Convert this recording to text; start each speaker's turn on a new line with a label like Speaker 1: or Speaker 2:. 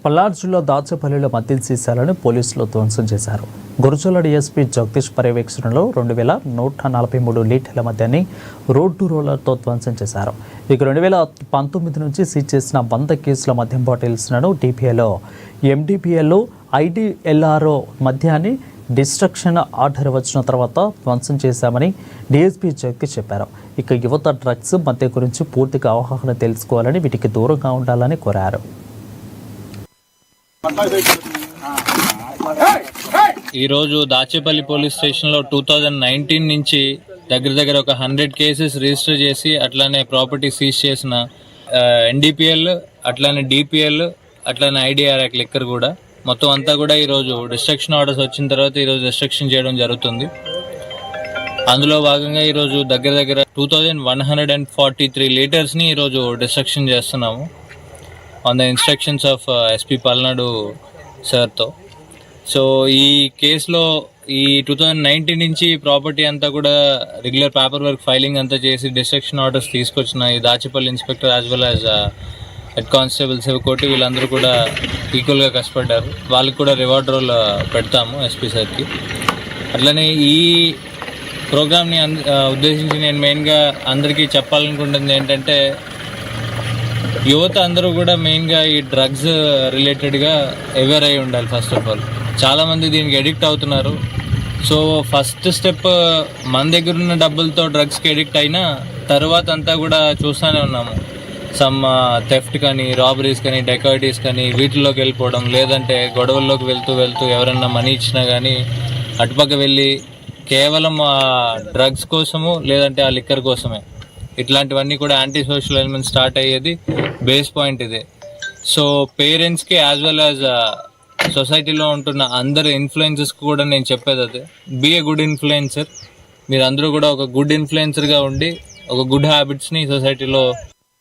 Speaker 1: పల్నాడు జిల్లా దాచేపల్లిలో మద్యం సీసాలను పోలీసులు ధ్వంసం చేశారు. గురుజల డీఎస్పీ జగదీష్ పర్యవేక్షణలో 2143 లీటర్ల మద్యాన్ని రోడ్డు రోలర్తో ధ్వంసం చేశారు. ఇక 2019 నుంచి సీజ్ చేసిన 100 కేసుల మద్యం బాటిల్స్లను డిపిఏలో ఎండిపిఎల్లో ఐడిఎల్ఆర్ఓ మద్యాన్ని డిస్ట్రక్షన్ ఆర్డర్ వచ్చిన తర్వాత ధ్వంసం చేశామని డీఎస్పీ జగదీష్ చెప్పారు. ఇక యువత డ్రగ్స్ మద్యం గురించి పూర్తిగా అవగాహన తెలుసుకోవాలని, వీటికి దూరంగా ఉండాలని కోరారు.
Speaker 2: ఈరోజు దాచేపల్లి పోలీస్ స్టేషన్లో 2019 నుంచి దగ్గర ఒక 100 కేసెస్ రిజిస్టర్ చేసి అట్లానే ప్రాపర్టీ సీజ్ చేసిన ఎన్డీపీఎల్, అట్లానే డిపిఎల్, అట్లానే ఐడిఆర్ఎక్ లిక్కర్ కూడా మొత్తం అంతా కూడా ఈరోజు డిస్ట్రక్షన్ ఆర్డర్స్ వచ్చిన తర్వాత ఈరోజు డిస్ట్రక్షన్ చేయడం జరుగుతుంది. అందులో భాగంగా ఈరోజు దగ్గర 2143 లీటర్స్ని ఈరోజు డిస్ట్రక్షన్ చేస్తున్నాము on the instructions of SP Palnadu సార్తో. సో ఈ కేసులో ఈ 2019 నుంచి ప్రాపర్టీ అంతా కూడా రెగ్యులర్ పేపర్ వర్క్ ఫైలింగ్ అంతా చేసి డిస్ట్రక్షన్ ఆర్డర్స్ తీసుకొచ్చిన ఈ Dachepalli inspector as well as head constable Sivakoti వీళ్ళందరూ కూడా ఈక్వల్గా కష్టపడ్డారు. వాళ్ళకి కూడా రివార్డ్ రోల్ పెడతాము ఎస్పీ సార్కి. అట్లనే ఈ ప్రోగ్రామ్ని ఉద్దేశించి నేను మెయిన్గా అందరికీ చెప్పాలనుకుంటుంది ఏంటంటే, యువత అందరూ కూడా మెయిన్గా ఈ డ్రగ్స్ రిలేటెడ్గా అవేర్ అయి ఉండాలి. ఫస్ట్ ఆఫ్ ఆల్ చాలామంది దీనికి అడిక్ట్ అవుతున్నారు. సో ఫస్ట్ స్టెప్ మన దగ్గర ఉన్న డబ్బులతో డ్రగ్స్కి అడిక్ట్ అయినా తర్వాత అంతా కూడా చూస్తూనే ఉన్నాము. సమ్ థెఫ్ట్ కానీ, రాబరీస్ కానీ, డెకాయిటీస్ కానీ వీటిల్లోకి వెళ్ళిపోవడం, లేదంటే గొడవల్లోకి వెళ్తూ ఎవరన్నా మనీ ఇచ్చినా కానీ అటుపక్క వెళ్ళి కేవలం ఆ డ్రగ్స్ కోసము లేదంటే ఆ లిక్కర్ కోసమే ఇట్లాంటివన్నీ కూడా యాంటీ సోషల్ ఎలిమెంట్ స్టార్ట్ అయ్యేది బేస్ పాయింట్ ఇదే. సో పేరెంట్స్కి యాజ్ వెల్ యాజ్ సొసైటీలో ఉంటున్న అందరు ఇన్ఫ్లుయెన్సెస్కి కూడా నేను చెప్పేది అదే, బీ ఏ గుడ్ ఇన్ఫ్లుయెన్సర్. మీరు అందరూ కూడా ఒక గుడ్ ఇన్ఫ్లుయెన్సర్గా ఉండి ఒక గుడ్ హ్యాబిట్స్ని సొసైటీలో